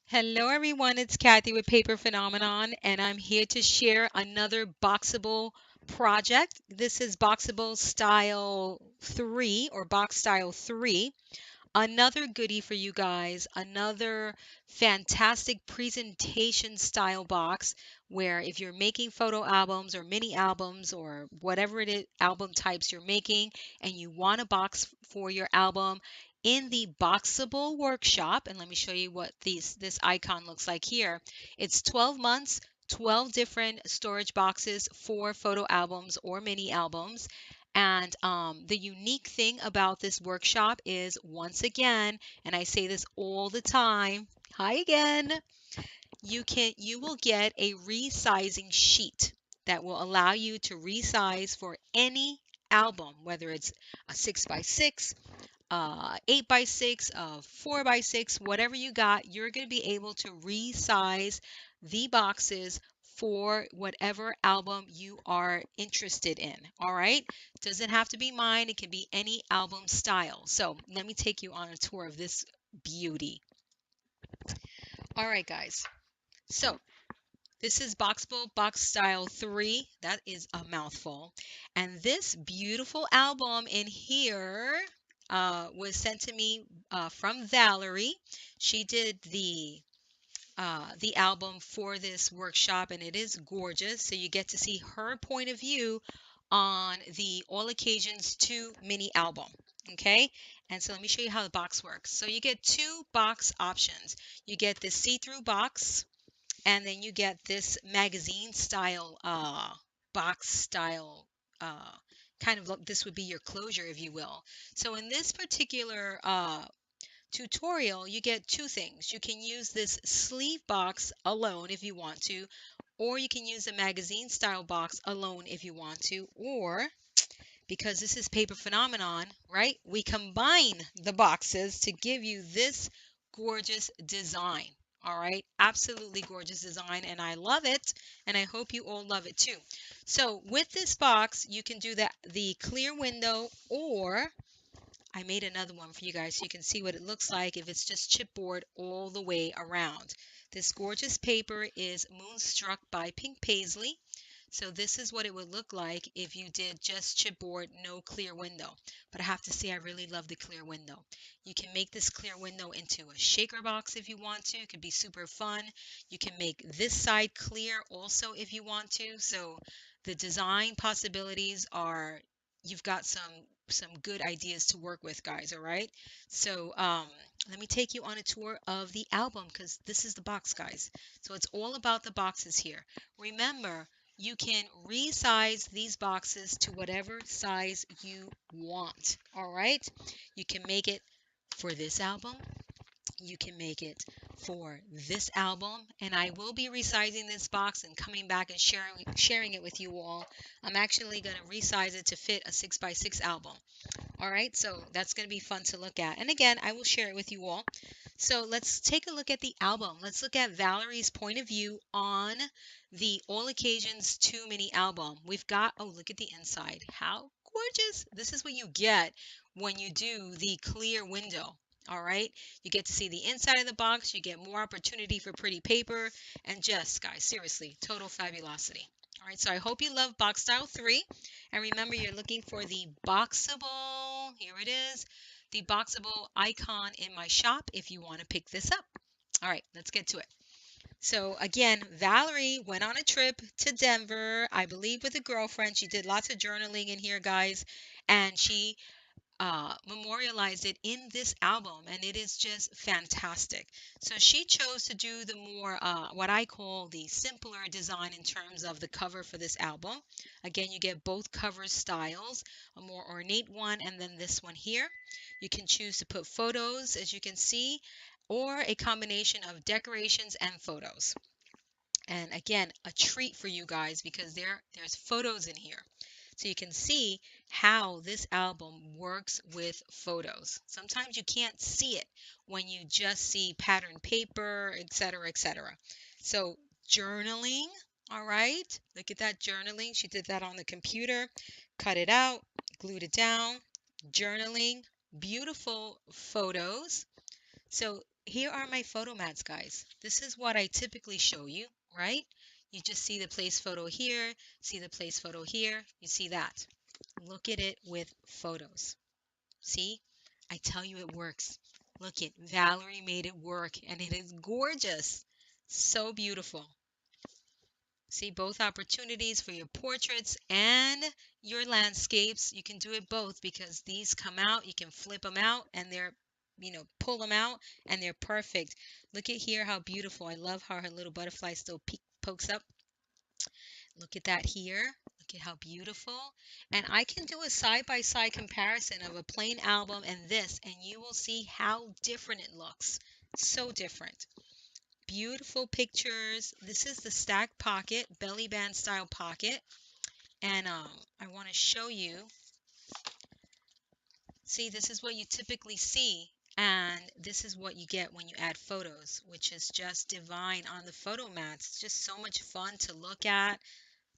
Hello everyone, it's Kathy with Paper Phenomenon, and I'm here to share another Boxable project. This is Boxable Style 3 or Box Style 3. Another goodie for you guys, another fantastic presentation style box where if you're making photo albums or mini albums or whatever it is, album types you're making, and you want a box for your album in the Boxable workshop, and let me show you what this icon looks like here. It's 12 months, 12 different storage boxes for photo albums or mini albums. And the unique thing about this workshop is, once again, and I say this all the time, hi again, you will get a resizing sheet that will allow you to resize for any album, whether it's a 6x6, 8x6, 4x6, whatever you got, you're going to be able to resize the boxes for whatever album you are interested in. All right. Doesn't have to be mine. It can be any album style. So let me take you on a tour of this beauty. All right, guys. So this is Boxable Box Style 3. That is a mouthful. And this beautiful album in here was sent to me from Valerie. She did the album for this workshop, and it is gorgeous. So you get to see her point of view on the All Occasions 2 mini album. Okay, and so let me show you how the box works. So you get two box options. You get the see-through box, and then you get this magazine style box style kind of look. This would be your closure, if you will. So in this particular tutorial, you get two things. You can use this sleeve box alone if you want to, or you can use a magazine style box alone if you want to, or because this is Paper Phenomenon, right? We combine the boxes to give you this gorgeous design. All right, absolutely gorgeous design, and I love it, and I hope you all love it too. So with this box, you can do the clear window, or I made another one for you guys so you can see what it looks like if it's just chipboard all the way around. This gorgeous paper is Moonstruck by Pink Paisley. So this is what it would look like if you did just chipboard, no clear window. But I have to say I really love the clear window. You can make this clear window into a shaker box if you want to. It could be super fun. You can make this side clear also if you want to. So the design possibilities are, you've got some good ideas to work with, guys. All right. So let me take you on a tour of the album because this is the box, guys. So it's all about the boxes here. Remember, you can resize these boxes to whatever size you want. All right. You can make it for this album. You can make it for this album, and I will be resizing this box and coming back and sharing it with you all. I'm actually going to resize it to fit a 6x6 album. All right, so that's going to be fun to look at. And again, I will share it with you all. So let's take a look at the album. Let's look at Valerie's point of view on the All Occasions 2 mini album. We've got, oh, look at the inside. How gorgeous. This is what you get when you do the clear window. All right, you get to see the inside of the box. You get more opportunity for pretty paper. And just, guys, seriously, total fabulosity. All right, so I hope you love Box Style 3. And remember, you're looking for the Boxable, here it is, the Boxable icon in my shop if you want to pick this up. All right, let's get to it. So again, Valerie went on a trip to Denver, I believe with a girlfriend. She did lots of journaling in here, guys, and she memorialized it in this album, and it is just fantastic. So she chose to do the more, what I call the simpler design in terms of the cover for this album. Again, you get both cover styles, a more ornate one, and then this one here. You can choose to put photos, as you can see, or a combination of decorations and photos. And again, a treat for you guys because there's photos in here. So you can see how this album works with photos. Sometimes you can't see it when you just see patterned paper, etc., etc. So journaling, all right? Look at that journaling. She did that on the computer, cut it out, glued it down. Journaling, beautiful photos. So here are my photo mats, guys. This is what I typically show you, right? You just see the place photo here, see the place photo here, you see that. Look at it with photos. See? I tell you it works. Look it, Valerie made it work and it is gorgeous. So beautiful. See, both opportunities for your portraits and your landscapes. You can do it both because these come out, you can flip them out and they're, pull them out and they're perfect. Look at here how beautiful. I love how her little butterfly still pokes up. Look at that here. Look at how beautiful. And I can do a side-by-side comparison of a plain album and this, and you will see how different it looks. So different. Beautiful pictures. This is the stacked pocket, belly band style pocket. And I want to show you. See, this is what you typically see. And this is what you get when you add photos, which is just divine on the photo mats. It's just so much fun to look at,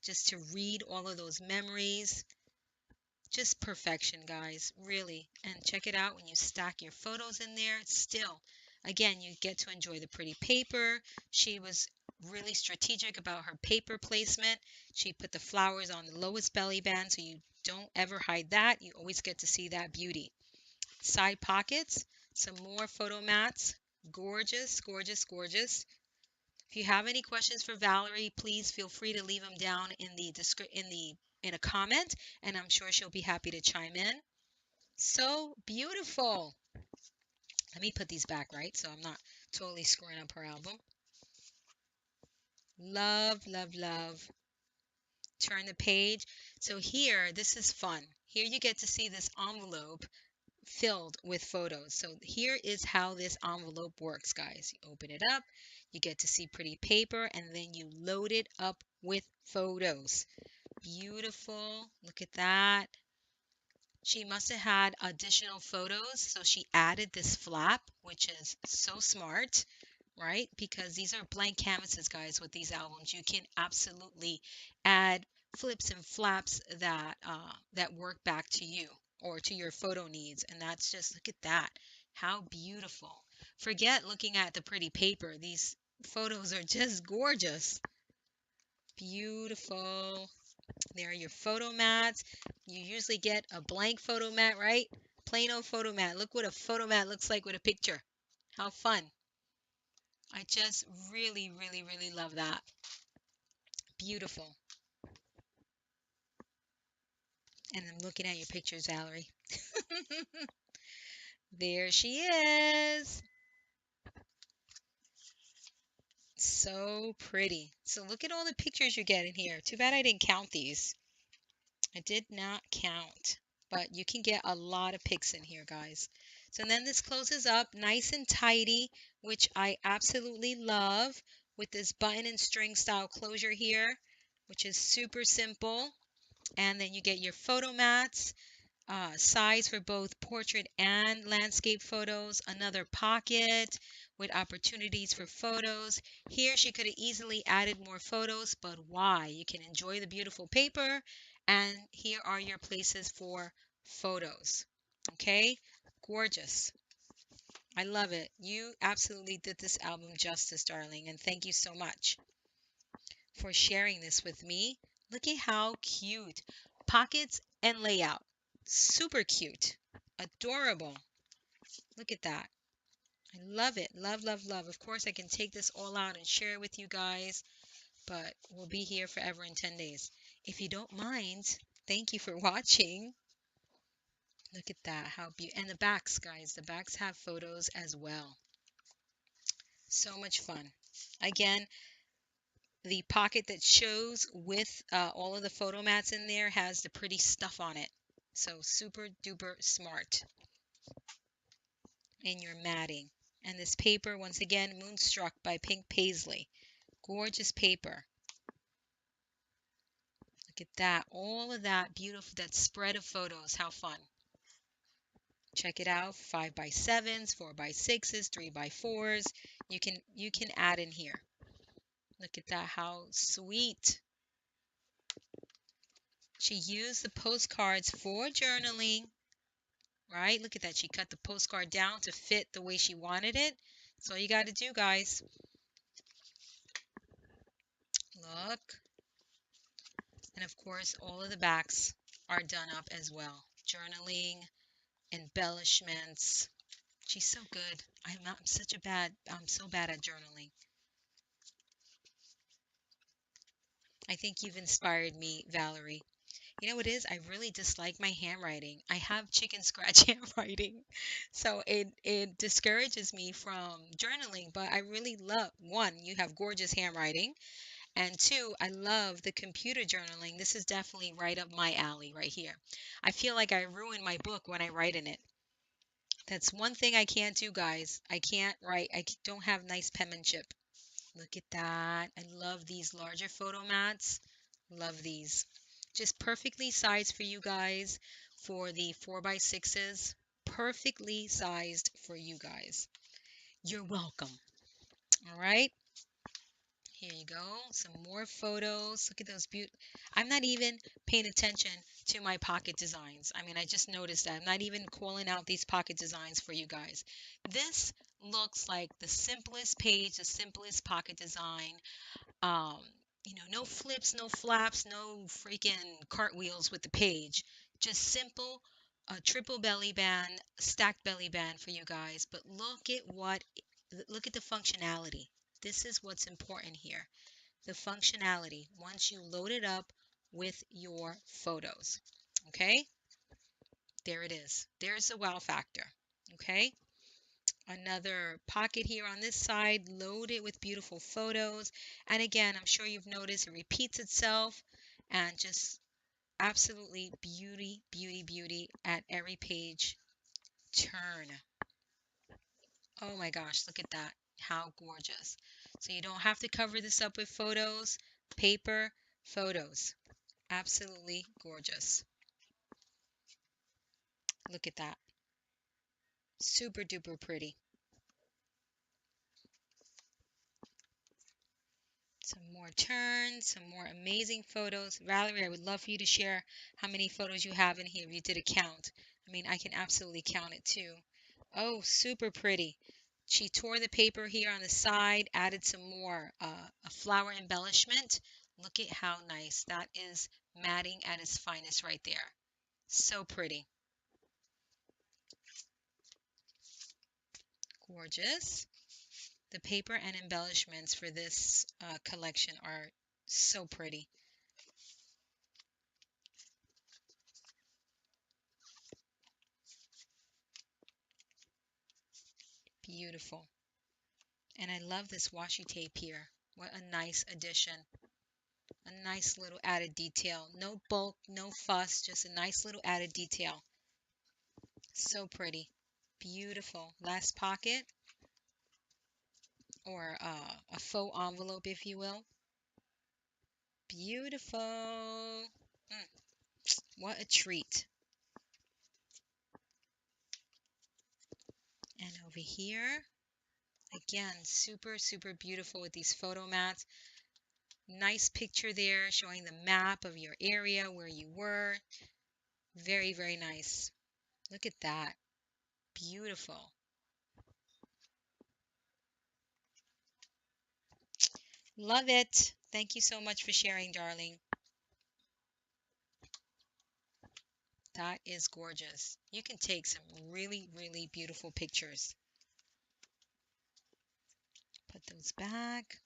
just to read all of those memories. Just perfection, guys, really. And check it out when you stack your photos in there. Still, again, you get to enjoy the pretty paper. She was really strategic about her paper placement. She put the flowers on the lowest belly band, so you don't ever hide that. You always get to see that beauty. Side pockets, some more photo mats. Gorgeous, gorgeous, gorgeous. If you have any questions for Valerie, please feel free to leave them down in the in a comment, and I'm sure she'll be happy to chime in. So beautiful. Let me put these back right so I'm not totally screwing up her album. Love, love, love. Turn the page. So here, this is fun. Here you get to see this envelope filled with photos. So here is how this envelope works, guys. You open it up, you get to see pretty paper, and then you load it up with photos. Beautiful. Look at that. She must have had additional photos, so she added this flap, which is so smart, right? Because these are blank canvases, guys, with these albums. You can absolutely add flips and flaps that work back to you or to your photo needs. And that's just, look at that. How beautiful. Forget looking at the pretty paper. These photos are just gorgeous. Beautiful. There are your photo mats. You usually get a blank photo mat, right? Plain old photo mat. Look what a photo mat looks like with a picture. How fun. I just really, really, really love that. Beautiful. And I'm looking at your pictures, Valerie. There she is. So pretty. So look at all the pictures you're getting here. Too bad I didn't count these. I did not count. But you can get a lot of pics in here, guys. So then this closes up nice and tidy, which I absolutely love with this button and string style closure here, which is super simple. And then you get your photo mats, size for both portrait and landscape photos, another pocket with opportunities for photos. Here she could have easily added more photos, but why? You can enjoy the beautiful paper, and here are your places for photos. Okay, gorgeous. I love it. You absolutely did this album justice, darling, and thank you so much for sharing this with me. Look at how cute. Pockets and layout. Super cute. Adorable. Look at that. I love it. Love, love, love. Of course, I can take this all out and share it with you guys, but we'll be here forever in 10 days. If you don't mind, thank you for watching. Look at that. How beautiful. And the backs, guys. The backs have photos as well. So much fun. Again, the pocket that shows with all of the photo mats in there has the pretty stuff on it. So super duper smart in your matting. And this paper, once again, Moonstruck by Paislee. Gorgeous paper. Look at that. All of that beautiful, that spread of photos. How fun. Check it out. 5x7s, 4x6s, 3x4s. You can add in here. Look at that. How sweet. She used the postcards for journaling. right? Look at that. She cut the postcard down to fit the way she wanted it. That's all you got to do, guys. Look. And of course, all of the backs are done up as well. Journaling, embellishments. She's so good. I'm so bad at journaling. I think you've inspired me, Valerie. You know what it is? I really dislike my handwriting. I have chicken scratch handwriting. So it discourages me from journaling, but I really love, one, you have gorgeous handwriting, and two, I love the computer journaling. This is definitely right up my alley right here. I feel like I ruin my book when I write in it. That's one thing I can't do, guys. I can't write. Don't have nice penmanship. Look at that. I love these larger photo mats. Love these. Just perfectly sized for you guys for the 4x6s. Perfectly sized for you guys. You're welcome. All right. Here you go. Some more photos. Look at those beautiful. I'm not even paying attention to my pocket designs. I mean, I just noticed that. I'm not even calling out these pocket designs for you guys. This looks like the simplest page, the simplest pocket design. Um, no flips, no flaps, no freaking cartwheels with the page. Just simple, triple belly band, stacked belly band for you guys. But look at the functionality. This is what's important here. The functionality once you load it up with your photos. Okay, there it is. There's the wow factor. Okay, another pocket here on this side, loaded with beautiful photos. And again, I'm sure you've noticed it repeats itself and just absolutely beauty, beauty, beauty at every page turn. Oh my gosh, look at that. How gorgeous. So you don't have to cover this up with photos, paper, photos. Absolutely gorgeous. Look at that. Super duper pretty. Some more turns, some more amazing photos. Valerie, I would love for you to share how many photos you have in here if you did a count. I mean, I can absolutely count it too. Oh, super pretty. She tore the paper here on the side, added some more a flower embellishment. Look at how nice. That is matting at its finest right there. So pretty. Gorgeous. The paper and embellishments for this collection are so pretty. Beautiful. And I love this washi tape here. What a nice addition. A nice little added detail. No bulk, no fuss, just a nice little added detail. So pretty. Beautiful. Last pocket, or a faux envelope, if you will. Beautiful. What a treat. And over here, again, super, super beautiful with these photo mats. Nice picture there showing the map of your area where you were. Very, very nice. Look at that. Beautiful. Love it. Thank you so much for sharing, darling. That is gorgeous. You can take some really, really beautiful pictures. Put those back.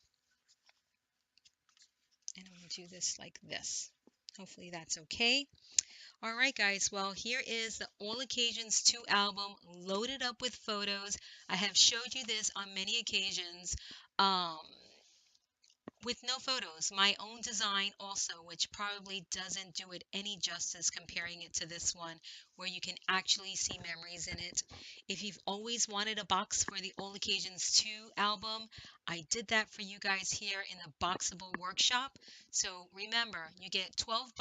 And I'm going to do this like this. Hopefully that's okay. All right, guys. Well, here is the All Occasions 2 album loaded up with photos. I have showed you this on many occasions. Um, with no photos, my own design also, which probably doesn't do it any justice comparing it to this one, where you can actually see memories in it. If you've always wanted a box for the All Occasions 2 album, I did that for you guys here in the Boxable workshop. So remember, you get 12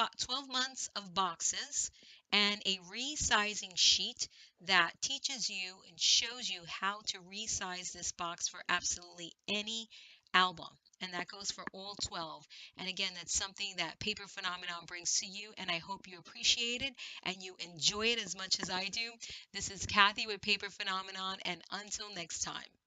months of boxes and a resizing sheet that teaches you and shows you how to resize this box for absolutely any album. And that goes for all 12. And again, that's something that Paper Phenomenon brings to you. And I hope you appreciate it and you enjoy it as much as I do. This is Kathy with Paper Phenomenon. And until next time.